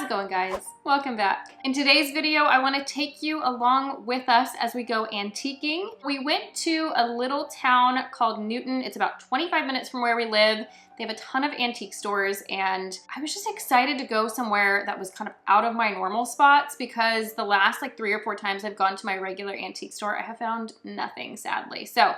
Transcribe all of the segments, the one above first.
How's it going, guys? Welcome back. In today's video, I want to take you along with us as we go antiquing. We went to a little town called Newton. It's about 25 minutes from where we live. They have a ton of antique stores, and I was just excited to go somewhere that was kind of out of my normal spots because the last like 3 or 4 times I've gone to my regular antique store, I have found nothing, sadly. So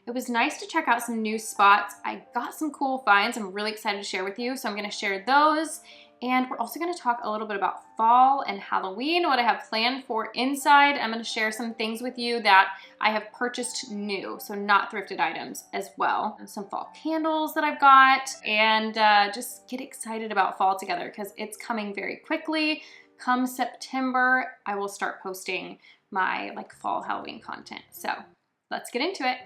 it was nice to check out some new spots. I got some cool finds I'm really excited to share with you, so I'm gonna share those. And we're also gonna talk a little bit about fall and Halloween, what I have planned for inside. I'm gonna share some things with you that I have purchased new, so not thrifted items as well. And some fall candles that I've got, and just get excited about fall together because it's coming very quickly. Come September, I will start posting my like fall Halloween content. So let's get into it.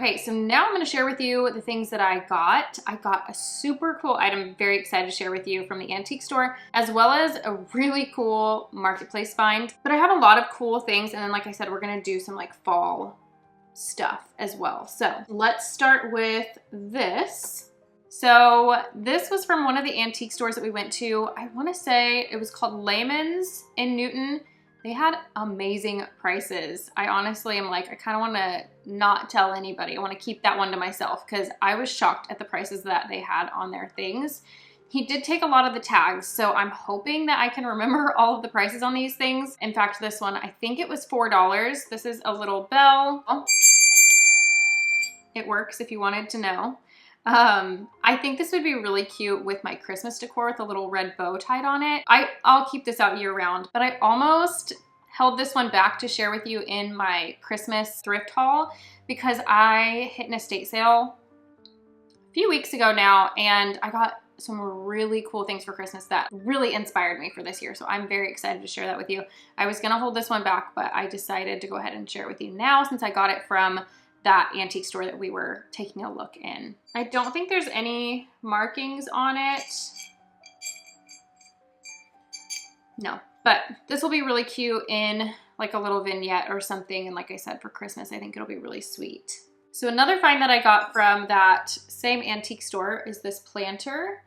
Okay, so now I'm gonna share with you the things that I got. I got a super cool item I'm very excited to share with you from the antique store, as well as a really cool marketplace find. But I have a lot of cool things, and then like I said, we're gonna do some like fall stuff as well. So let's start with this. So this was from one of the antique stores that we went to. I wanna say it was called Lehman's in Newton. They had amazing prices. I honestly am like, I kind of want to not tell anybody. I want to keep that one to myself because I was shocked at the prices that they had on their things. He did take a lot of the tags, so I'm hoping that I can remember all of the prices on these things. In fact, this one, I think it was $4. This is a little bell. It works if you wanted to know. I think this would be really cute with my Christmas decor with a little red bow tied on it. I'll keep this out year round, but I almost held this one back to share with you in my Christmas thrift haul because I hit an estate sale a few weeks ago now, and I got some really cool things for Christmas that really inspired me for this year. So I'm very excited to share that with you. I was gonna hold this one back, but I decided to go ahead and share it with you now since I got it from that antique store that we were taking a look in. I don't think there's any markings on it. No, but this will be really cute in like a little vignette or something. And like I said, for Christmas, I think it'll be really sweet. So another find that I got from that same antique store is this planter.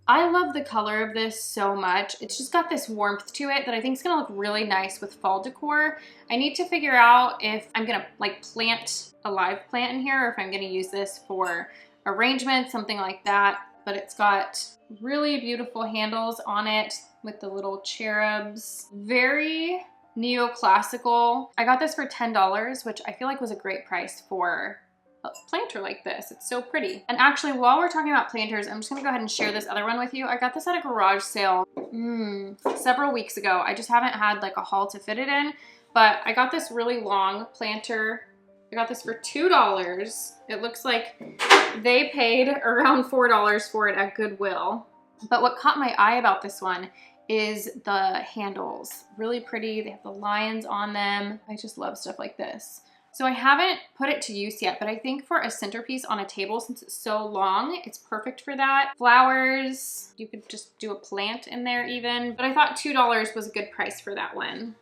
I love the color of this so much. It's just got this warmth to it that I think is gonna look really nice with fall decor. I need to figure out if I'm gonna like plant a live plant in here or if I'm gonna use this for arrangement, something like that. But it's got really beautiful handles on it with the little cherubs. Very neoclassical. I got this for $10, which I feel like was a great price for a planter like this. It's so pretty. And actually, while we're talking about planters, I'm just gonna go ahead and share this other one with you. I got this at a garage sale several weeks ago. I just haven't had like a haul to fit it in, but I got this really long planter. I got this for $2. It looks like they paid around $4 for it at Goodwill. But what caught my eye about this one is the handles. Really pretty. They have the lions on them. I just love stuff like this. So I haven't put it to use yet, but I think for a centerpiece on a table, since it's so long, it's perfect for that. Flowers, you could just do a plant in there even, but I thought $2 was a good price for that one.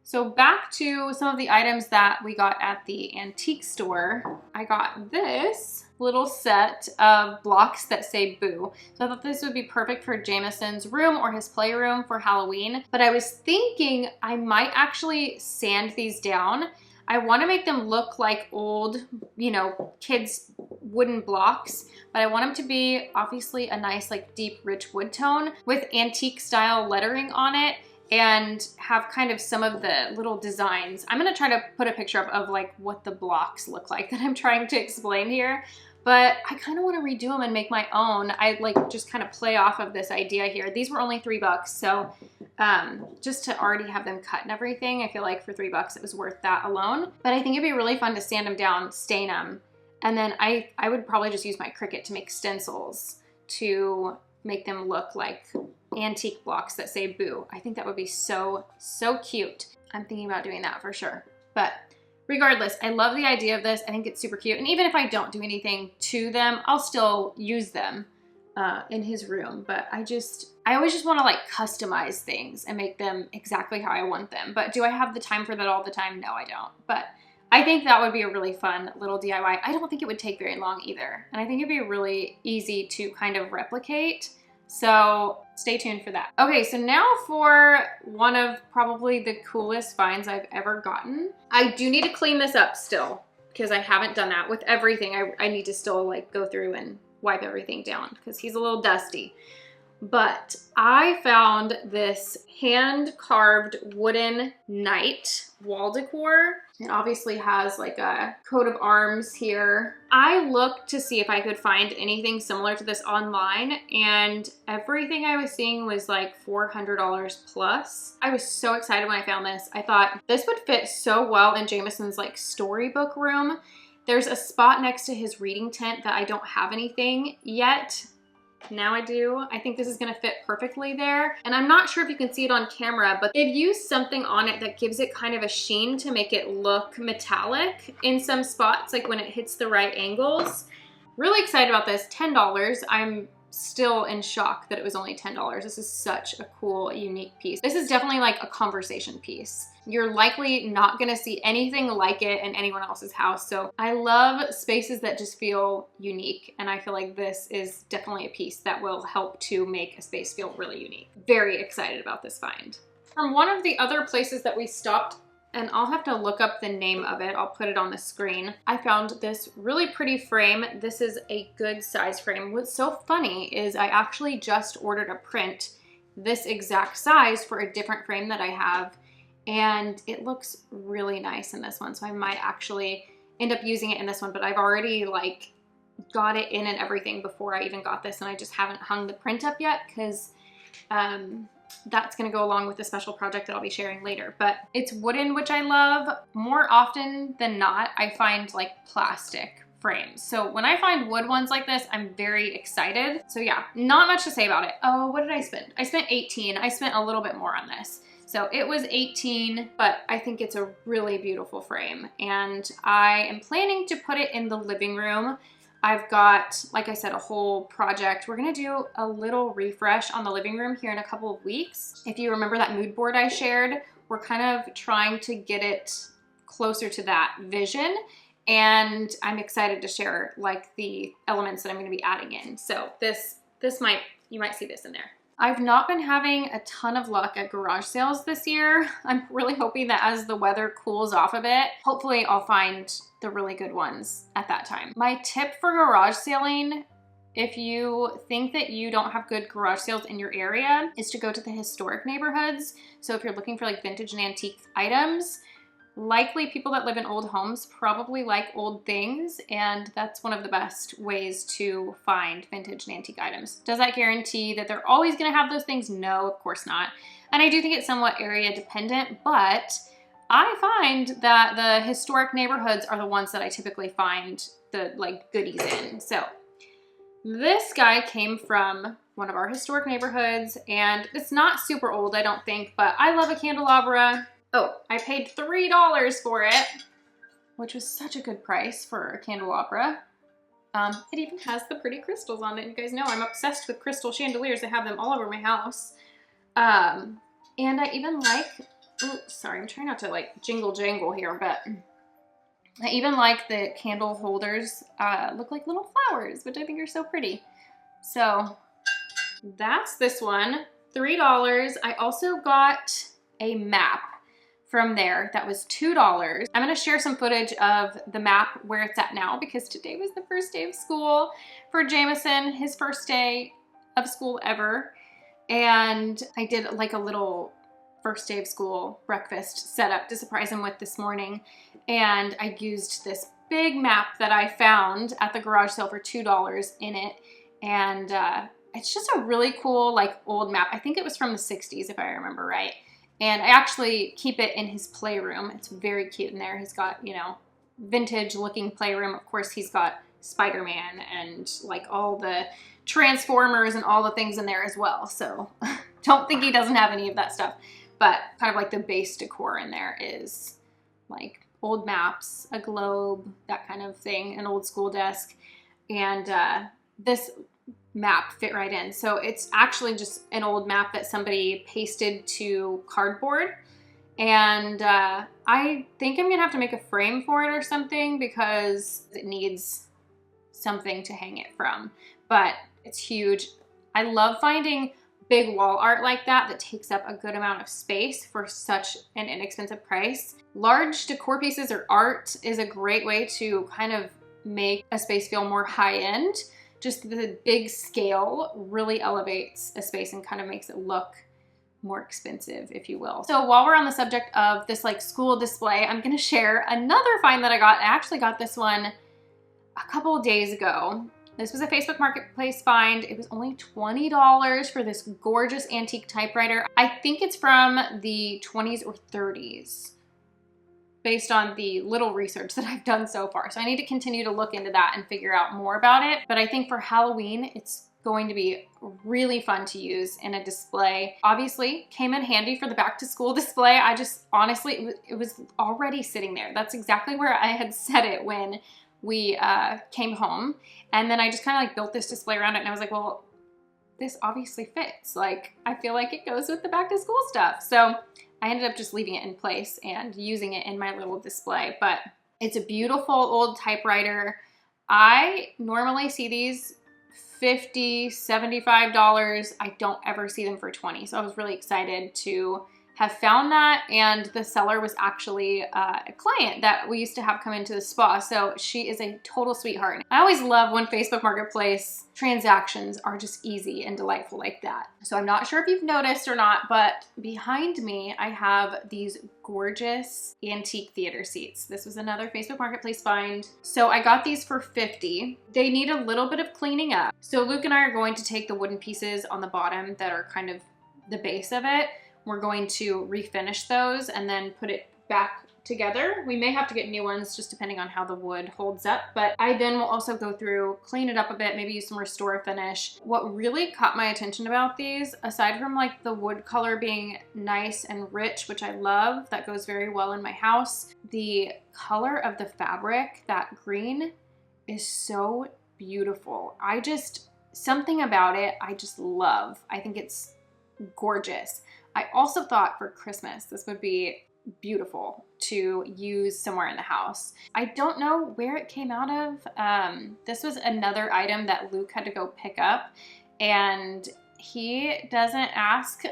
So back to some of the items that we got at the antique store. I got this little set of blocks that say boo. So I thought this would be perfect for Jameson's room or his playroom for Halloween, but I was thinking I might actually sand these down. I want to make them look like old, you know, kids' wooden blocks, but I want them to be obviously a nice, like deep, rich wood tone with antique style lettering on it and have kind of some of the little designs. I'm going to try to put a picture up of like what the blocks look like that I'm trying to explain here, but I kind of want to redo them and make my own. I like just kind of play off of this idea here. These were only $3, so just to already have them cut and everything, I feel like for $3 it was worth that alone. But I think it'd be really fun to sand them down, stain them, and then I would probably just use my Cricut to make stencils to make them look like antique blocks that say boo. I think that would be so, so cute. I'm thinking about doing that for sure. But regardless, I love the idea of this. I think it's super cute. And even if I don't do anything to them, I'll still use them in his room. But I always just want to like customize things and make them exactly how I want them. But do I have the time for that all the time? No, I don't. But I think that would be a really fun little DIY. I don't think it would take very long either. And I think it'd be really easy to kind of replicate. So stay tuned for that. Okay, so now for one of probably the coolest finds I've ever gotten. I do need to clean this up still because I haven't done that with everything. I need to still like go through and wipe everything down because he's a little dusty. But I found this hand-carved wooden knight wall decor. It obviously has like a coat of arms here. I looked to see if I could find anything similar to this online, and everything I was seeing was like $400 plus. I was so excited when I found this. I thought this would fit so well in Jameson's like storybook room. There's a spot next to his reading tent that I don't have anything yet. Now I do. I think this is gonna fit perfectly there. And I'm not sure if you can see it on camera, but they've used something on it that gives it kind of a sheen to make it look metallic in some spots, like when it hits the right angles. Really excited about this, $10. I'm still in shock that it was only $10. This is such a cool, unique piece. This is definitely like a conversation piece. You're likely not gonna see anything like it in anyone else's house. So I love spaces that just feel unique. And I feel like this is definitely a piece that will help to make a space feel really unique. Very excited about this find. From one of the other places that we stopped, and I'll have to look up the name of it. I'll put it on the screen. I found this really pretty frame. This is a good size frame. What's so funny is I actually just ordered a print this exact size for a different frame that I have, and it looks really nice in this one. So I might actually end up using it in this one, but I've already like got it in and everything before I even got this, and I just haven't hung the print up yet because that's gonna go along with the special project that I'll be sharing later. But it's wooden, which I love. More often than not, I find like plastic frames. So when I find wood ones like this, I'm very excited. So yeah, not much to say about it. Oh, what did I spend? I spent $18. I spent a little bit more on this. So it was $18, but I think it's a really beautiful frame. And I am planning to put it in the living room. I've got, like I said, a whole project. We're gonna do a little refresh on the living room here in a couple of weeks. If you remember that mood board I shared, we're kind of trying to get it closer to that vision. And I'm excited to share like the elements that I'm gonna be adding in. So you might see this in there. I've not been having a ton of luck at garage sales this year. I'm really hoping that as the weather cools off a bit, hopefully I'll find the really good ones at that time. My tip for garage selling, if you think that you don't have good garage sales in your area, is to go to the historic neighborhoods. So if you're looking for like vintage and antique items, likely people that live in old homes probably like old things, and that's one of the best ways to find vintage and antique items. Does that guarantee that they're always gonna have those things? No, of course not. And I do think it's somewhat area dependent, but I find that the historic neighborhoods are the ones that I typically find the like goodies in. So this guy came from one of our historic neighborhoods, and it's not super old, I don't think, but I love a candelabra. Oh, I paid $3 for it, which was such a good price for a candelabra. It even has the pretty crystals on it. You guys know I'm obsessed with crystal chandeliers. I have them all over my house. And I even like, ooh, sorry, I'm trying not to like jingle jangle here, but I even like the candle holders look like little flowers, which I think are so pretty. So that's this one, $3. I also got a map from there that was $2. I'm gonna share some footage of the map where it's at now because today was the first day of school for Jameson, his first day of school ever. And I did like a little first day of school breakfast setup to surprise him with this morning. And I used this big map that I found at the garage sale for $2 in it. And it's just a really cool like old map. I think it was from the 60s if I remember right. And I actually keep it in his playroom. It's very cute in there. He's got, you know, vintage looking playroom. Of course, he's got Spider-Man and like all the Transformers and all the things in there as well. So don't think he doesn't have any of that stuff. But kind of like the base decor in there is like old maps, a globe, that kind of thing, an old school desk. And this map fit right in. So it's actually just an old map that somebody pasted to cardboard. And I think I'm gonna have to make a frame for it or something because it needs something to hang it from. But it's huge. I love finding big wall art like that that takes up a good amount of space for such an inexpensive price. Large decor pieces or art is a great way to kind of make a space feel more high-end. Just the big scale really elevates a space and kind of makes it look more expensive, if you will. So while we're on the subject of this like school display, I'm gonna share another find that I got. I actually got this one a couple of days ago. This was a Facebook Marketplace find. It was only $20 for this gorgeous antique typewriter. I think it's from the 20s or 30s. Based on the little research that I've done so far. So I need to continue to look into that and figure out more about it. But I think for Halloween, it's going to be really fun to use in a display. Obviously came in handy for the back to school display. I just honestly, it was already sitting there. That's exactly where I had set it when we came home. And then I just kind of like built this display around it, and I was like, well, this obviously fits. Like, I feel like it goes with the back to school stuff. So I ended up just leaving it in place and using it in my little display. But it's a beautiful old typewriter. I normally see these $50, $75. I don't ever see them for $20. So I was really excited to have found that, and the seller was actually a client that we used to have come into the spa, so she is a total sweetheart. I always love when Facebook Marketplace transactions are just easy and delightful like that. So I'm not sure if you've noticed or not, but behind me I have these gorgeous antique theater seats. This was another Facebook Marketplace find. So I got these for $50. They need a little bit of cleaning up. So Luke and I are going to take the wooden pieces on the bottom that are kind of the base of it. We're going to refinish those and then put it back together. We may have to get new ones just depending on how the wood holds up, but I then will also go through, clean it up a bit, maybe use some Restore Finish. What really caught my attention about these, aside from like the wood color being nice and rich, which I love, that goes very well in my house, the color of the fabric, that green, is so beautiful. Something about it I just love. I think it's gorgeous. I also thought for Christmas this would be beautiful to use somewhere in the house. I don't know where it came out of. This was another item that Luke had to go pick up, and he doesn't ask,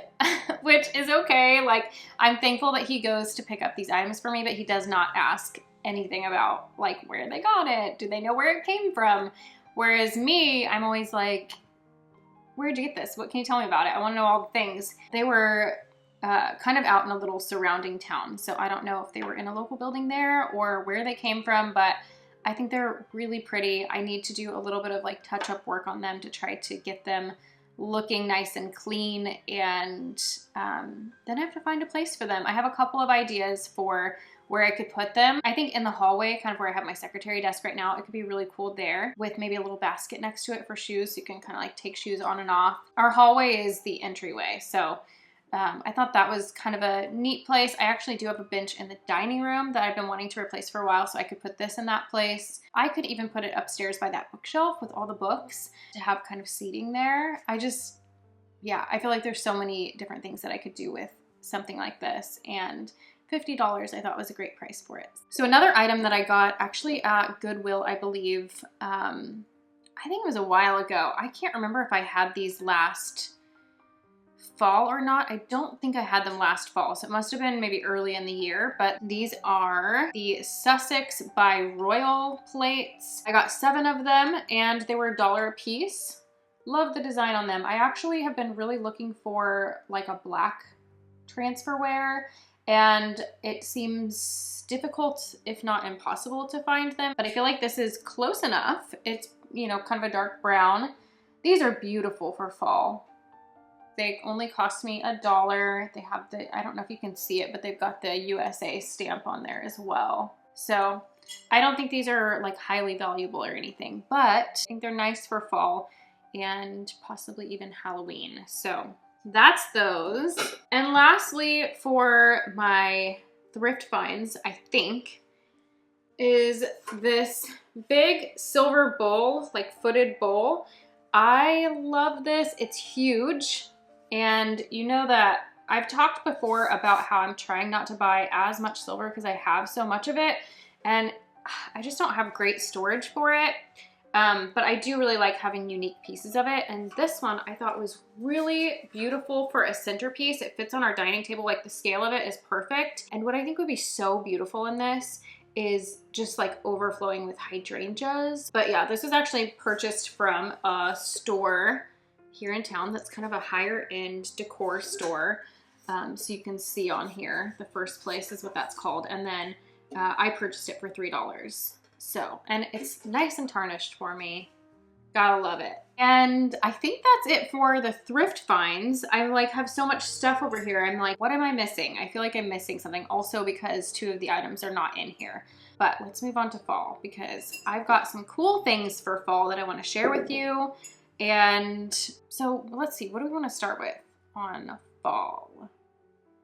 which is okay. Like, I'm thankful that he goes to pick up these items for me, but he does not ask anything about like where they got it. Do they know where it came from? Whereas me, I'm always like, where'd you get this? What can you tell me about it? I want to know all the things. They were kind of out in a little surrounding town, so I don't know if they were in a local building there or where they came from, but I think they're really pretty. I need to do a little bit of like touch-up work on them to try to get them looking nice and clean, and then I have to find a place for them. I have a couple of ideas for where I could put them. I think in the hallway, kind of where I have my secretary desk right now, it could be really cool there with maybe a little basket next to it for shoes, so you can kind of like take shoes on and off. Our hallway is the entryway, so I thought that was kind of a neat place. I actually do have a bench in the dining room that I've been wanting to replace for a while, so I could put this in that place. I could even put it upstairs by that bookshelf with all the books to have kind of seating there. Yeah, I feel like there's so many different things that I could do with something like this, and $50 I thought was a great price for it. So another item that I got actually at Goodwill, I believe, I think it was a while ago. I can't remember if I had these last fall or not. I don't think I had them last fall, so it must have been maybe early in the year, but these are the Sussex by Royal plates. I got 7 of them and they were $1 a piece. Love the design on them. I actually have been really looking for like a black transferware, and it seems difficult, if not impossible, to find them, but I feel like this is close enough. It's, you know, kind of a dark brown. These are beautiful for fall. They only cost me $1. They have the, I don't know if you can see it, but they've got the USA stamp on there as well. So I don't think these are like highly valuable or anything, but I think they're nice for fall and possibly even Halloween. So that's those. And lastly, for my thrift finds, I think, is this big silver bowl, like footed bowl. I love this. It's huge. And you know that I've talked before about how I'm trying not to buy as much silver because I have so much of it, and I just don't have great storage for it. But I do really like having unique pieces of it, and this one I thought was really beautiful for a centerpiece. It fits on our dining table, like the scale of it is perfect. And what I think would be so beautiful in this is just like overflowing with hydrangeas. But yeah, this was actually purchased from a store here in town that's kind of a higher end decor store. So you can see on here, the first place is what that's called. And then I purchased it for $3. So, and it's nice and tarnished for me. Gotta love it. And I think that's it for the thrift finds. I like have so much stuff over here. I'm like, what am I missing? I feel like I'm missing something, also because 2 of the items are not in here. But let's move on to fall, because I've got some cool things for fall that I want to share with you. And so let's see, what do we want to start with on fall?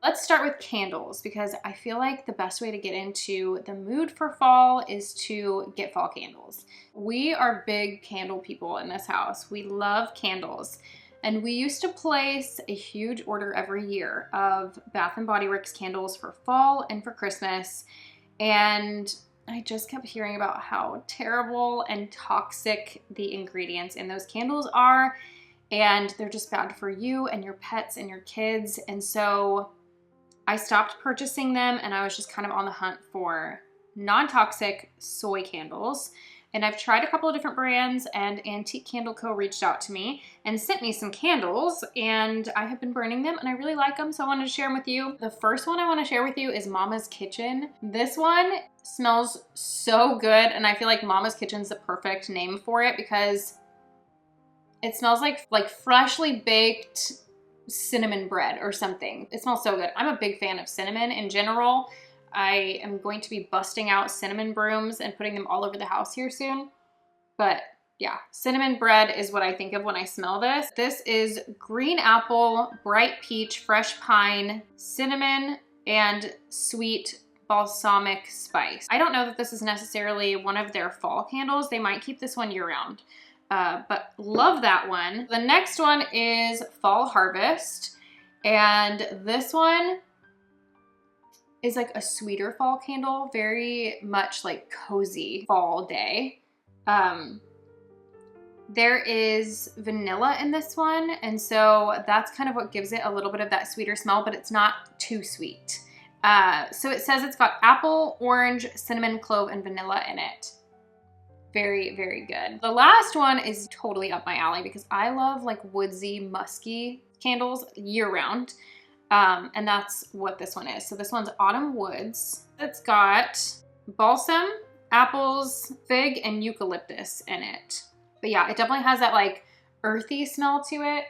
Let's start with candles, because I feel like the best way to get into the mood for fall is to get fall candles. We are big candle people in this house. We love candles. And we used to place a huge order every year of Bath & Body Works candles for fall and for Christmas. And I just kept hearing about how terrible and toxic the ingredients in those candles are. And they're just bad for you and your pets and your kids. And so I stopped purchasing them, and I was just kind of on the hunt for non-toxic soy candles. And I've tried a couple of different brands, and Antique Candle Co. reached out to me and sent me some candles, and I have been burning them and I really like them, so I wanted to share them with you. The first one I want to share with you is Mama's Kitchen. This one smells so good, and I feel like Mama's Kitchen is the perfect name for it because it smells like freshly baked cinnamon bread or something. It smells so good. I'm a big fan of cinnamon in general. I am going to be busting out cinnamon brooms and putting them all over the house here soon. But yeah, cinnamon bread is what I think of when I smell this. This is green apple, bright peach, fresh pine, cinnamon, and sweet balsamic spice. I don't know that this is necessarily one of their fall candles. They might keep this one year round. But love that one. The next one is Fall Harvest, and this one is like a sweeter fall candle, very much like cozy fall day. There is vanilla in this one, and so that's kind of what gives it a little bit of that sweeter smell, but it's not too sweet. So it says it's got apple, orange, cinnamon, clove, and vanilla in it. Very, very good. The last one is totally up my alley because I love like woodsy, musky candles year round. And that's what this one is. So this one's Autumn Woods. It's got balsam, apples, fig, and eucalyptus in it. But yeah, it definitely has that like earthy smell to it.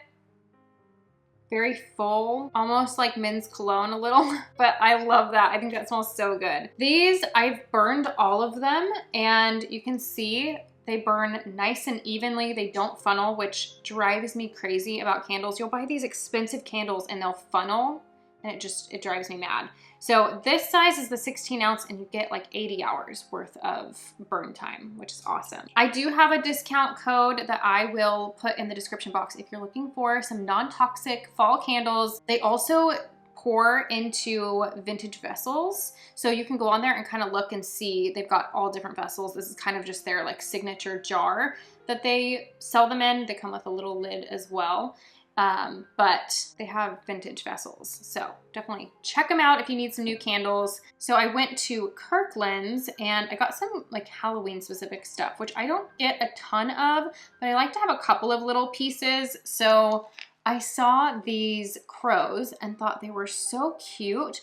Very full, almost like men's cologne a little, but I love that. I think that smells so good. These, I've burned all of them, and you can see they burn nice and evenly. They don't funnel, which drives me crazy about candles. You'll buy these expensive candles and they'll funnel, and it drives me mad. So this size is the 16 ounce, and you get like 80 hours worth of burn time, which is awesome. I do have a discount code that I will put in the description box if you're looking for some non-toxic fall candles. They also pour into vintage vessels. So you can go on there and kind of look and see, they've got all different vessels. This is kind of just their like signature jar that they sell them in. They come with a little lid as well. But they have vintage vessels. So definitely check them out if you need some new candles. So I went to Kirkland's and I got some like Halloween specific stuff, which I don't get a ton of, but I like to have a couple of little pieces. So I saw these crows and thought they were so cute.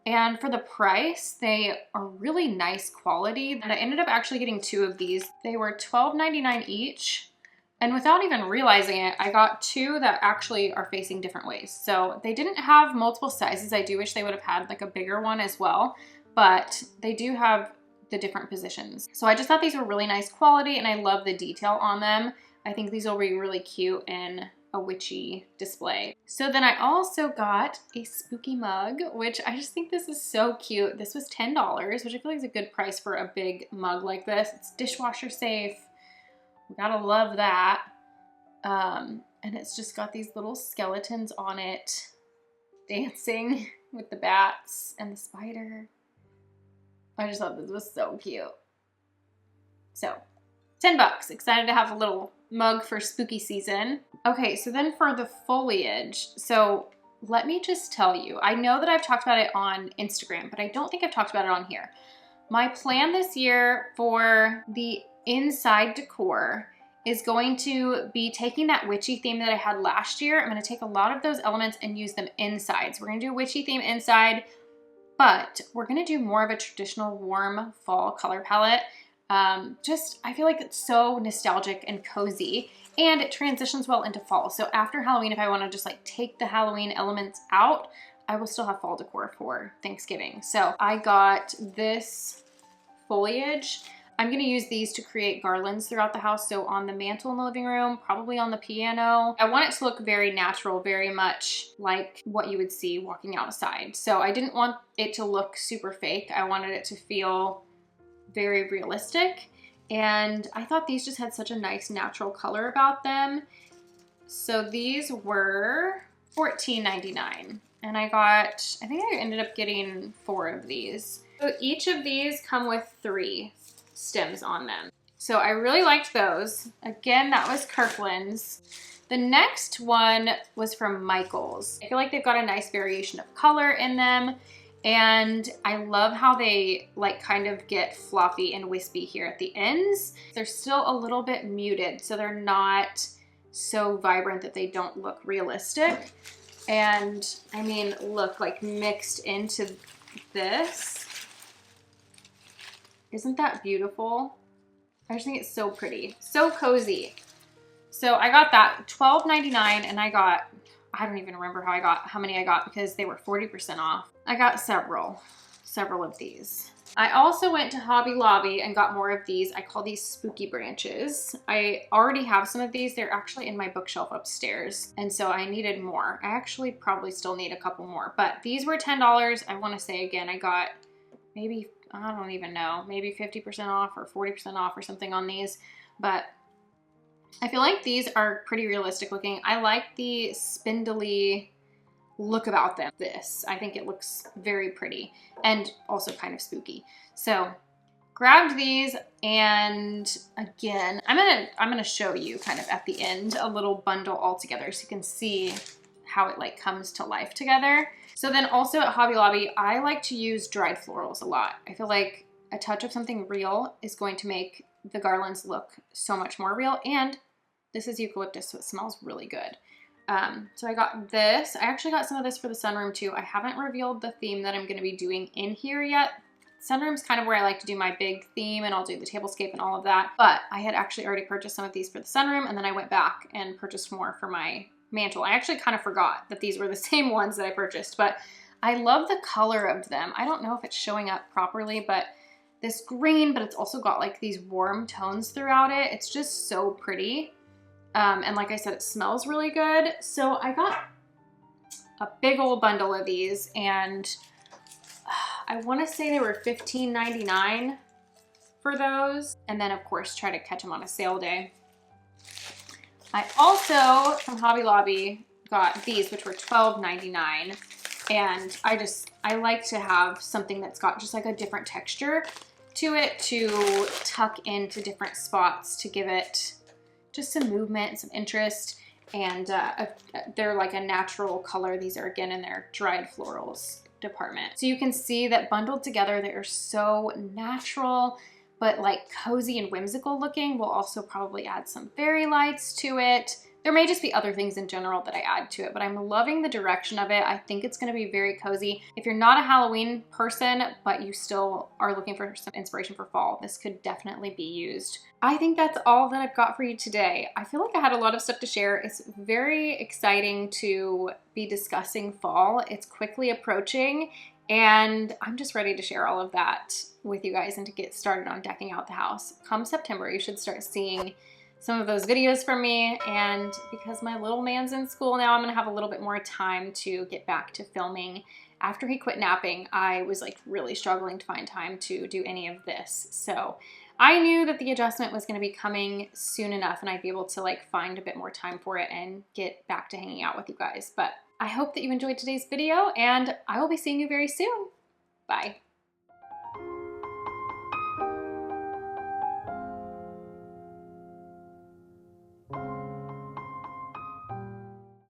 And for the price, they are really nice quality. And I ended up actually getting 2 of these. They were $12.99 each. And without even realizing it, I got 2 that actually are facing different ways. So they didn't have multiple sizes. I do wish they would have had like a bigger one as well, but they do have the different positions. So I just thought these were really nice quality, and I love the detail on them. I think these will be really cute in a witchy display. So then I also got a spooky mug, which I just think this is so cute. This was $10, which I feel like is a good price for a big mug like this. It's dishwasher safe. We gotta love that. And it's just got these little skeletons on it dancing with the bats and the spider. I just thought this was so cute. So, $10. Excited to have a little mug for spooky season. Okay, so then for the foliage, so let me just tell you, I know that I've talked about it on Instagram, but I don't think I've talked about it on here. My plan this year for the inside decor is going to be taking that witchy theme that I had last year. I'm going to take a lot of those elements and use them inside. So we're going to do a witchy theme inside, but we're going to do more of a traditional warm fall color palette. I feel like it's so nostalgic and cozy, and it transitions well into fall. So after Halloween, if I want to just like take the Halloween elements out, I will still have fall decor for Thanksgiving. So I got this foliage. I'm gonna use these to create garlands throughout the house. So on the mantle in the living room, probably on the piano. I want it to look very natural, very much like what you would see walking outside. So I didn't want it to look super fake. I wanted it to feel very realistic. And I thought these just had such a nice natural color about them. So these were $14.99. And I think I ended up getting 4 of these. So each of these come with 3 stems on them. So I really liked those. Again, that was Kirkland's. The next one was from Michael's. I feel like they've got a nice variation of color in them. And I love how they like kind of get floppy and wispy here at the ends. They're still a little bit muted, so they're not so vibrant that they don't look realistic. And I mean, look, like mixed into this. Isn't that beautiful? I just think it's so pretty, so cozy. So I got that $12.99, and I don't even remember how many I got because they were 40% off. I got several of these. I also went to Hobby Lobby and got more of these. I call these spooky branches. I already have some of these. They're actually in my bookshelf upstairs. And so I needed more. I actually probably still need a couple more, but these were $10. I want to say again, I got maybe, I don't even know, maybe 50% off or 40% off or something on these. But I feel like these are pretty realistic looking. I like the spindly look about them. I think it looks very pretty and also kind of spooky. So grabbed these, and again, I'm gonna show you kind of at the end a little bundle all together so you can see how it like comes to life together. So then also at Hobby Lobby, I like to use dried florals a lot. I feel like a touch of something real is going to make the garlands look so much more real. And this is eucalyptus, so it smells really good. So I got this. I actually got some of this for the sunroom too. I haven't revealed the theme that I'm going to be doing in here yet. Sunroom's kind of where I like to do my big theme, and I'll do the tablescape and all of that. But I had actually already purchased some of these for the sunroom, and then I went back and purchased more for my mantle. I actually kind of forgot that these were the same ones that I purchased, but I love the color of them. I don't know if it's showing up properly, but this green, but it's also got like these warm tones throughout it. It's just so pretty. And like I said, it smells really good. So I got a big old bundle of these, and I want to say they were $15.99 for those. And then of course, try to catch them on a sale day. I also, from Hobby Lobby, got these, which were $12.99. And I like to have something that's got just like a different texture to it to tuck into different spots to give it just some movement, some interest, and they're like a natural color. These are again in their dried florals department. So you can see that bundled together, they are so natural, but like cozy and whimsical looking. We'll also probably add some fairy lights to it. There may just be other things in general that I add to it, but I'm loving the direction of it. I think it's gonna be very cozy. If you're not a Halloween person, but you still are looking for some inspiration for fall, this could definitely be used. I think that's all that I've got for you today. I feel like I had a lot of stuff to share. It's very exciting to be discussing fall. It's quickly approaching, and I'm just ready to share all of that with you guys and to get started on decking out the house. Come September, you should start seeing some of those videos from me, and because my little man's in school now, I'm gonna have a little bit more time to get back to filming. After he quit napping, I was like really struggling to find time to do any of this. So I knew that the adjustment was gonna be coming soon enough and I'd be able to like find a bit more time for it and get back to hanging out with you guys. But I hope that you enjoyed today's video, and I will be seeing you very soon. Bye.